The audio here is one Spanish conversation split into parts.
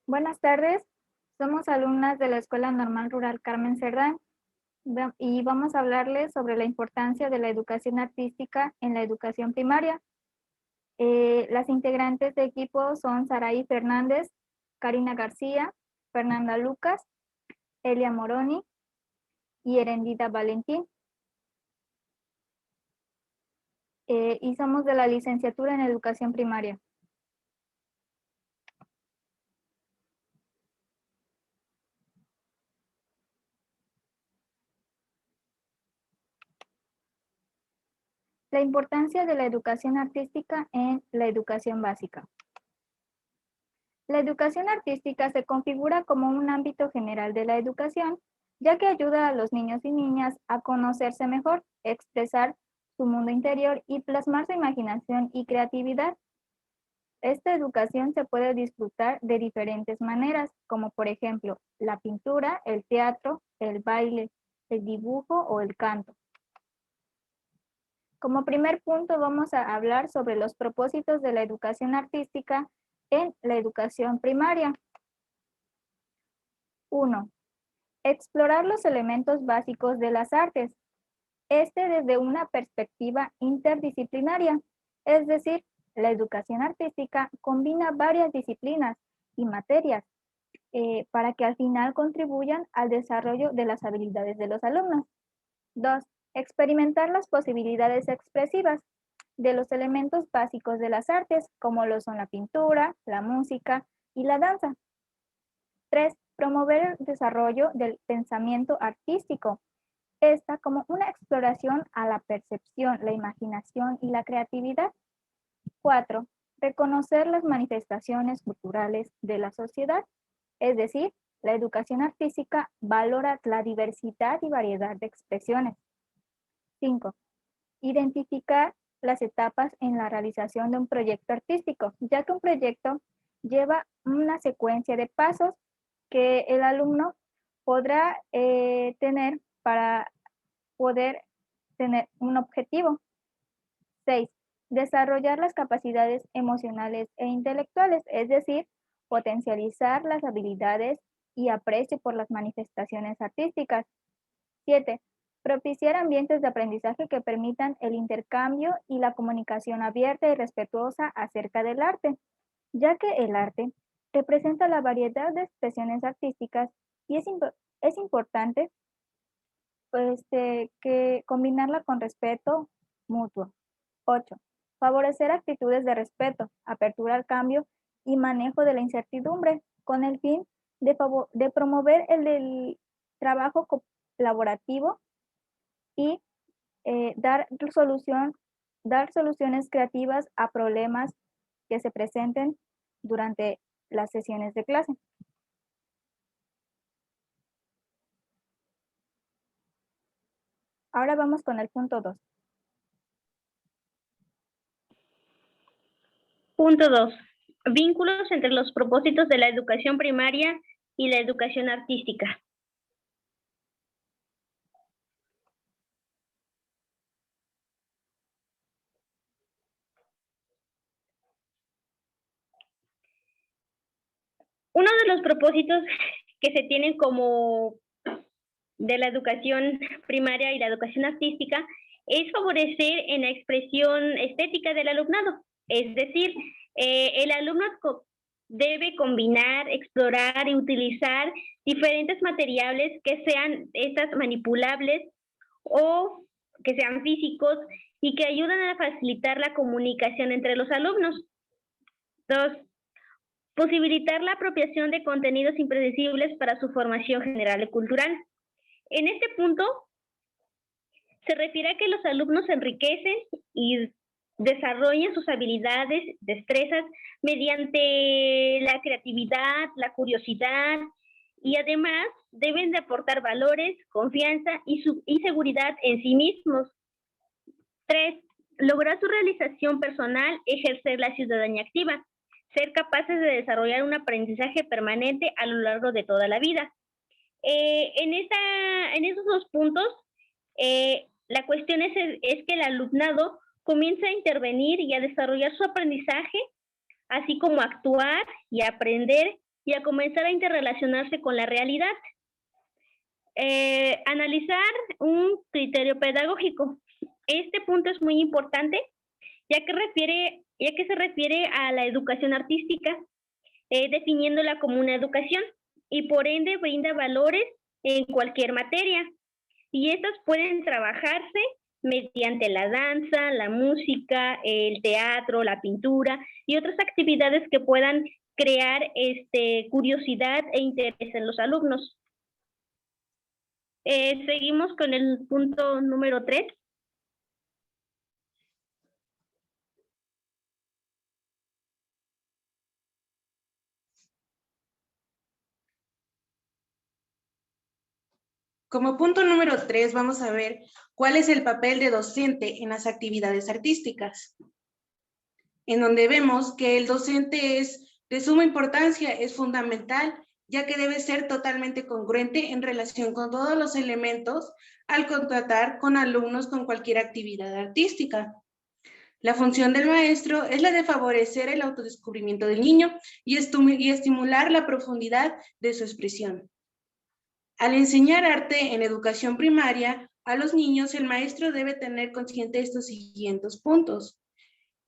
Buenas tardes, somos alumnas de la Escuela Normal Rural Carmen Cerdán y vamos a hablarles sobre la importancia de la educación artística en la educación primaria. Las integrantes de equipo son Saraí Fernández, Karina García, Fernanda Lucas, Elia Moroni y Erendita Valentín. Y somos de la licenciatura en educación primaria. La importancia de la educación artística en la educación básica. La educación artística se configura como un ámbito general de la educación, ya que ayuda a los niños y niñas a conocerse mejor, expresar su mundo interior y plasmar su imaginación y creatividad. Esta educación se puede disfrutar de diferentes maneras, como por ejemplo la pintura, el teatro, el baile, el dibujo o el canto. Como primer punto vamos a hablar sobre los propósitos de la educación artística en la educación primaria. 1. Explorar los elementos básicos de las artes, desde una perspectiva interdisciplinaria, es decir, la educación artística combina varias disciplinas y materias para que al final contribuyan al desarrollo de las habilidades de los alumnos. 2. Experimentar las posibilidades expresivas de los elementos básicos de las artes, como lo son la pintura, la música y la danza. 3. Promover el desarrollo del pensamiento artístico, esta como una exploración a la percepción, la imaginación y la creatividad. 4. Reconocer las manifestaciones culturales de la sociedad, es decir, la educación artística valora la diversidad y variedad de expresiones. 5. Identificar las etapas en la realización de un proyecto artístico, ya que un proyecto lleva una secuencia de pasos que el alumno podrá tener para poder tener un objetivo. 6. Desarrollar las capacidades emocionales e intelectuales, es decir, potencializar las habilidades y aprecio por las manifestaciones artísticas. 7. Propiciar ambientes de aprendizaje que permitan el intercambio y la comunicación abierta y respetuosa acerca del arte, ya que el arte representa la variedad de expresiones artísticas y es importante que combinarla con respeto mutuo. 8. Favorecer actitudes de respeto, apertura al cambio y manejo de la incertidumbre con el fin de promover el trabajo colaborativo y dar soluciones creativas a problemas que se presenten durante las sesiones de clase. Ahora vamos con el punto 2. Punto 2. Vínculos entre los propósitos de la educación primaria y la educación artística. Uno de los propósitos que se tienen como de la educación primaria y la educación artística es favorecer en la expresión estética del alumnado. Es decir, el alumno debe combinar, explorar y utilizar diferentes materiales que sean estas manipulables o que sean físicos y que ayuden a facilitar la comunicación entre los alumnos. 2. Posibilitar la apropiación de contenidos impredecibles para su formación general y cultural. En este punto se refiere a que los alumnos se enriquecen y desarrollan sus habilidades, destrezas mediante la creatividad, la curiosidad y además deben de aportar valores, confianza y seguridad en sí mismos. 3. Lograr su realización personal, ejercer la ciudadanía activa, ser capaces de desarrollar un aprendizaje permanente a lo largo de toda la vida. En esos dos puntos, la cuestión es que el alumnado comienza a intervenir y a desarrollar su aprendizaje, así como actuar y aprender y a comenzar a interrelacionarse con la realidad. Analizar un criterio pedagógico. Este punto es muy importante, ya que se refiere a la educación artística, definiéndola como una educación y por ende brinda valores en cualquier materia. Y estos pueden trabajarse mediante la danza, la música, el teatro, la pintura y otras actividades que puedan crear curiosidad e interés en los alumnos. Seguimos con el punto número 3. Como punto número 3, vamos a ver cuál es el papel de docente en las actividades artísticas, en donde vemos que el docente es de suma importancia, es fundamental, ya que debe ser totalmente congruente en relación con todos los elementos al contratar con alumnos con cualquier actividad artística. La función del maestro es la de favorecer el autodescubrimiento del niño y estimular la profundidad de su expresión. Al enseñar arte en educación primaria, a los niños el maestro debe tener consciente estos siguientes puntos.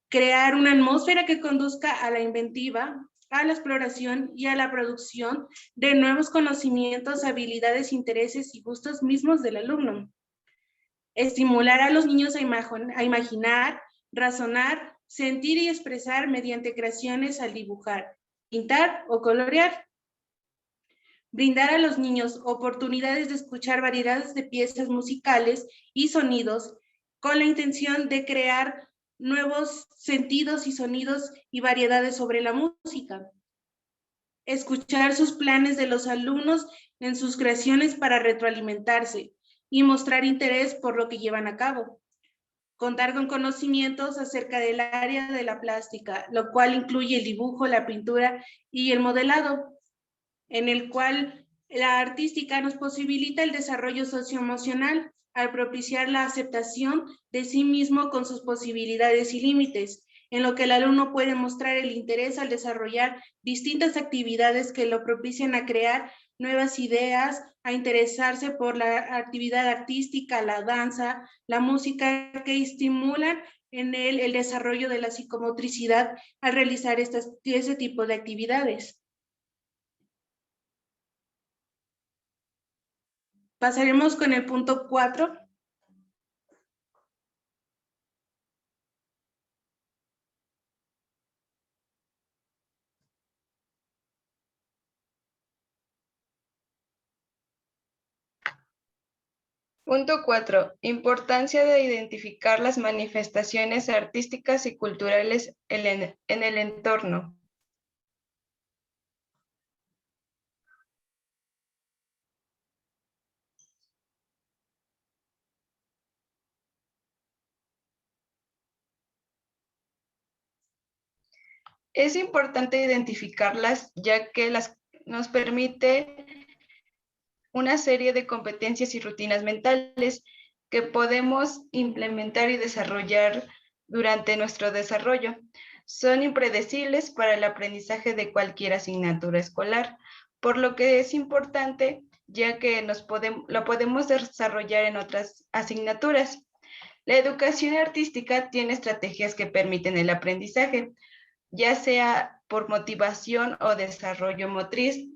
Crear una atmósfera que conduzca a la inventiva, a la exploración y a la producción de nuevos conocimientos, habilidades, intereses y gustos mismos del alumno. Estimular a los niños a imaginar, razonar, sentir y expresar mediante creaciones al dibujar, pintar o colorear. Brindar a los niños oportunidades de escuchar variedades de piezas musicales y sonidos con la intención de crear nuevos sentidos y sonidos y variedades sobre la música. Escuchar sus planes de los alumnos en sus creaciones para retroalimentarse y mostrar interés por lo que llevan a cabo. Contar con conocimientos acerca del área de la plástica, lo cual incluye el dibujo, la pintura y el modelado, en el cual la artística nos posibilita el desarrollo socioemocional al propiciar la aceptación de sí mismo con sus posibilidades y límites, en lo que el alumno puede mostrar el interés al desarrollar distintas actividades que lo propicien a crear nuevas ideas, a interesarse por la actividad artística, la danza, la música, que estimulan en él el desarrollo de la psicomotricidad al realizar ese tipo de actividades. Pasaremos con el punto 4. Punto 4. Importancia de identificar las manifestaciones artísticas y culturales en el entorno. Es importante identificarlas, ya que nos permite una serie de competencias y rutinas mentales que podemos implementar y desarrollar durante nuestro desarrollo. Son impredecibles para el aprendizaje de cualquier asignatura escolar, por lo que es importante, ya que lo podemos desarrollar en otras asignaturas. La educación artística tiene estrategias que permiten el aprendizaje, ya sea por motivación o desarrollo motriz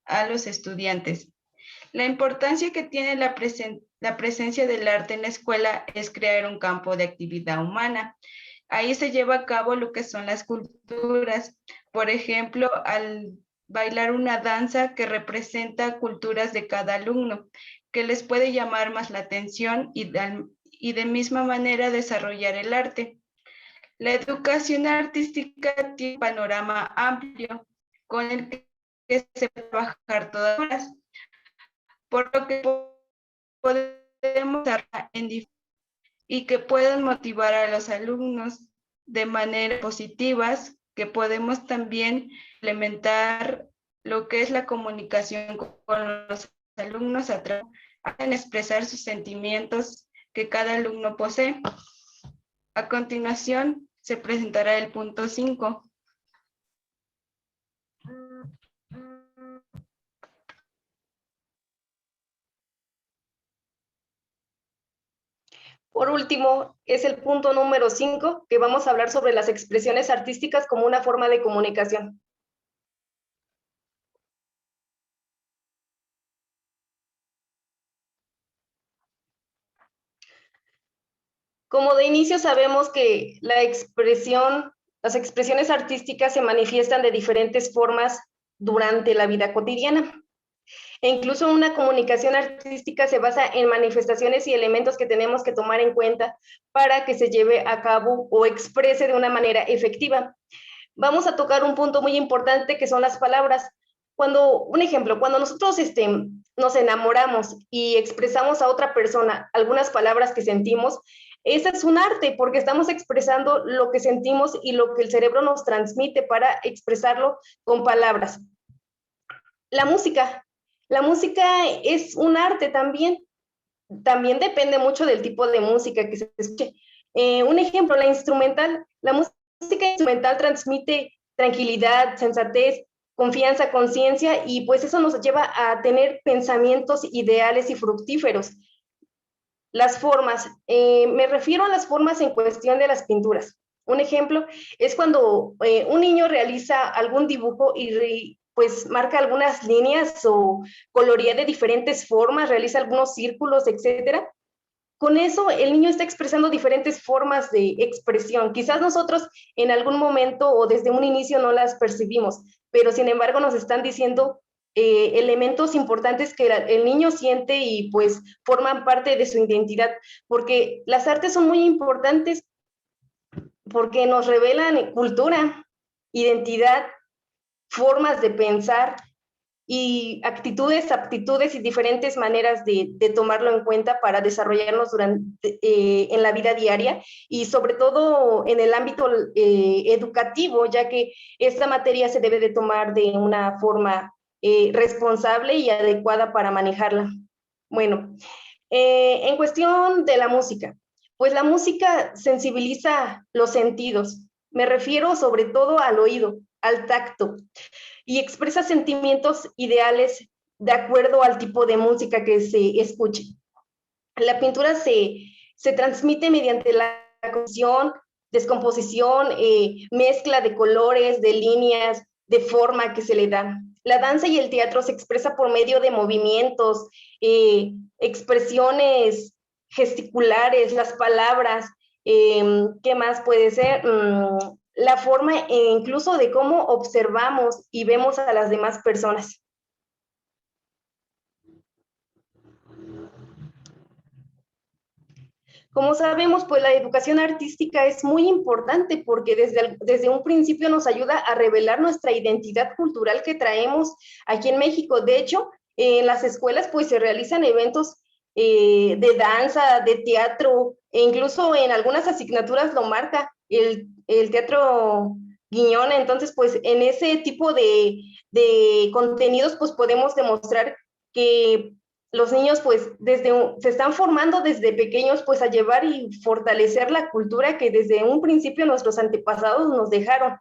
a los estudiantes. La importancia que tiene la presencia del arte en la escuela es crear un campo de actividad humana. Ahí se lleva a cabo lo que son las culturas. Por ejemplo, al bailar una danza que representa culturas de cada alumno, que les puede llamar más la atención y de misma manera desarrollar el arte. La educación artística tiene un panorama amplio con el que se puede trabajar todas las horas, por lo que podemos y que puedan motivar a los alumnos de manera positivas, que podemos también implementar lo que es la comunicación con los alumnos a través de expresar sus sentimientos que cada alumno posee. A continuación, se presentará el punto 5. Por último, es el punto número 5, que vamos a hablar sobre las expresiones artísticas como una forma de comunicación. Como de inicio sabemos que las expresiones artísticas se manifiestan de diferentes formas durante la vida cotidiana. E incluso una comunicación artística se basa en manifestaciones y elementos que tenemos que tomar en cuenta para que se lleve a cabo o exprese de una manera efectiva. Vamos a tocar un punto muy importante que son las palabras. Un ejemplo, cuando nosotros nos enamoramos y expresamos a otra persona algunas palabras que sentimos, ese es un arte porque estamos expresando lo que sentimos y lo que el cerebro nos transmite para expresarlo con palabras. La música es un arte también. También depende mucho del tipo de música que se escuche. Un ejemplo, la música instrumental transmite tranquilidad, sensatez, confianza, conciencia, y pues eso nos lleva a tener pensamientos ideales y fructíferos. Las formas, me refiero a las formas en cuestión de las pinturas. Un ejemplo es cuando un niño realiza algún dibujo y pues marca algunas líneas o colorea de diferentes formas, realiza algunos círculos, etcétera. Con eso el niño está expresando diferentes formas de expresión. Quizás nosotros en algún momento o desde un inicio no las percibimos, pero sin embargo nos están diciendo elementos importantes que el niño siente y pues forman parte de su identidad, porque las artes son muy importantes porque nos revelan cultura, identidad, formas de pensar y actitudes, aptitudes y diferentes maneras de tomarlo en cuenta para desarrollarnos en la vida diaria y sobre todo en el ámbito educativo, ya que esta materia se debe de tomar de una forma responsable y adecuada para manejarla. Bueno, en cuestión de la música, pues la música sensibiliza los sentidos. Me refiero sobre todo al oído, al tacto, y expresa sentimientos ideales de acuerdo al tipo de música que se escuche. La pintura se transmite mediante la composición, descomposición, mezcla de colores, de líneas, de forma que se le da. La danza y el teatro se expresa por medio de movimientos, expresiones gesticulares, las palabras, ¿qué más puede ser? La forma incluso de cómo observamos y vemos a las demás personas. Como sabemos, pues la educación artística es muy importante porque desde un principio nos ayuda a revelar nuestra identidad cultural que traemos aquí en México. De hecho, en las escuelas pues se realizan eventos de danza, de teatro, e incluso en algunas asignaturas lo marca el teatro Guiñón. Entonces, pues en ese tipo de contenidos pues podemos demostrar que los niños pues se están formando desde pequeños pues a llevar y fortalecer la cultura que desde un principio nuestros antepasados nos dejaron.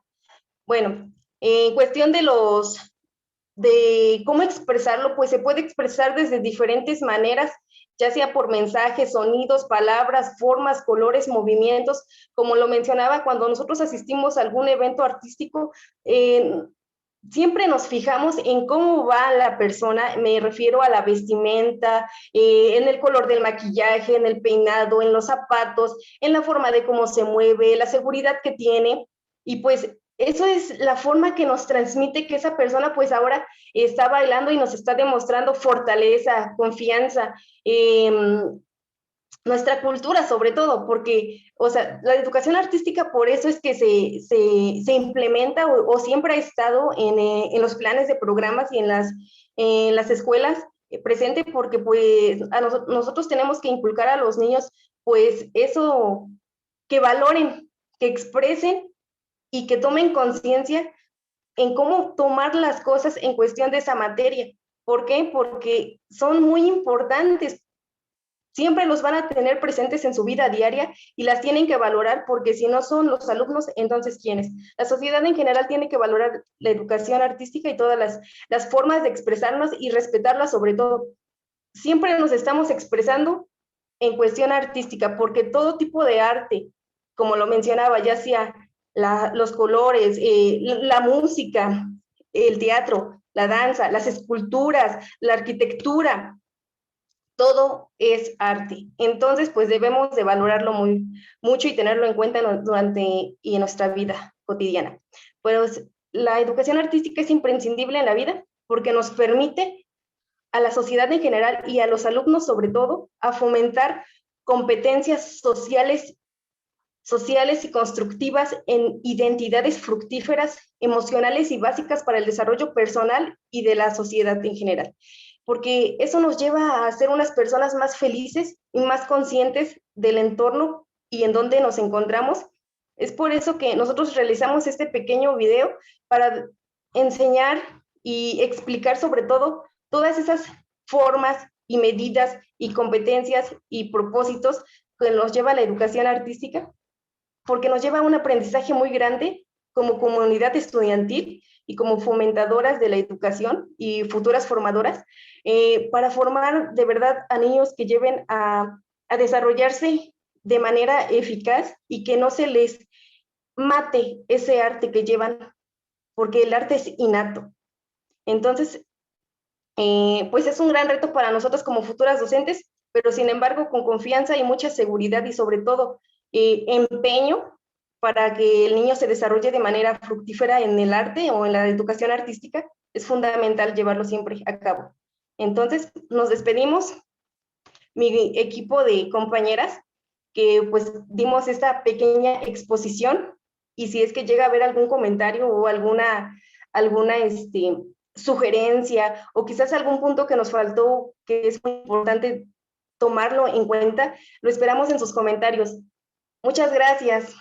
Bueno, en cuestión de cómo expresarlo, pues se puede expresar desde diferentes maneras, ya sea por mensajes, sonidos, palabras, formas, colores, movimientos. Como lo mencionaba, cuando nosotros asistimos a algún evento artístico, siempre nos fijamos en cómo va la persona, me refiero a la vestimenta, en el color del maquillaje, en el peinado, en los zapatos, en la forma de cómo se mueve, la seguridad que tiene, y pues eso es la forma que nos transmite que esa persona pues ahora está bailando y nos está demostrando fortaleza, confianza, nuestra cultura sobre todo, porque, o sea, la educación artística por eso es que se implementa o siempre ha estado en los planes de programas y en las escuelas presente, porque pues nosotros tenemos que inculcar a los niños pues eso, que valoren, que expresen y que tomen conciencia en cómo tomar las cosas en cuestión de esa materia. ¿Por qué? Porque son muy importantes. Siempre los van a tener presentes en su vida diaria y las tienen que valorar, porque si no son los alumnos, entonces ¿quiénes? La sociedad en general tiene que valorar la educación artística y todas las formas de expresarnos y respetarlas sobre todo. Siempre nos estamos expresando en cuestión artística, porque todo tipo de arte, como lo mencionaba, ya sea los colores, la música, el teatro, la danza, las esculturas, la arquitectura, todo es arte. Entonces, pues debemos de valorarlo mucho y tenerlo en cuenta durante y en nuestra vida cotidiana. Pues la educación artística es imprescindible en la vida porque nos permite a la sociedad en general y a los alumnos sobre todo a fomentar competencias sociales y constructivas en identidades fructíferas, emocionales y básicas para el desarrollo personal y de la sociedad en general. Porque eso nos lleva a ser unas personas más felices y más conscientes del entorno y en donde nos encontramos. Es por eso que nosotros realizamos este pequeño video para enseñar y explicar sobre todo todas esas formas y medidas y competencias y propósitos que nos lleva a la educación artística, porque nos lleva a un aprendizaje muy grande como comunidad estudiantil y como fomentadoras de la educación y futuras formadoras, para formar de verdad a niños que lleven a desarrollarse de manera eficaz y que no se les mate ese arte que llevan, porque el arte es innato. Entonces, pues es un gran reto para nosotros como futuras docentes, pero sin embargo con confianza y mucha seguridad y sobre todo empeño para que el niño se desarrolle de manera fructífera en el arte o en la educación artística, es fundamental llevarlo siempre a cabo. Entonces, nos despedimos, mi equipo de compañeras, que pues dimos esta pequeña exposición, y si es que llega a haber algún comentario o alguna sugerencia, o quizás algún punto que nos faltó, que es muy importante tomarlo en cuenta, lo esperamos en sus comentarios. Muchas gracias.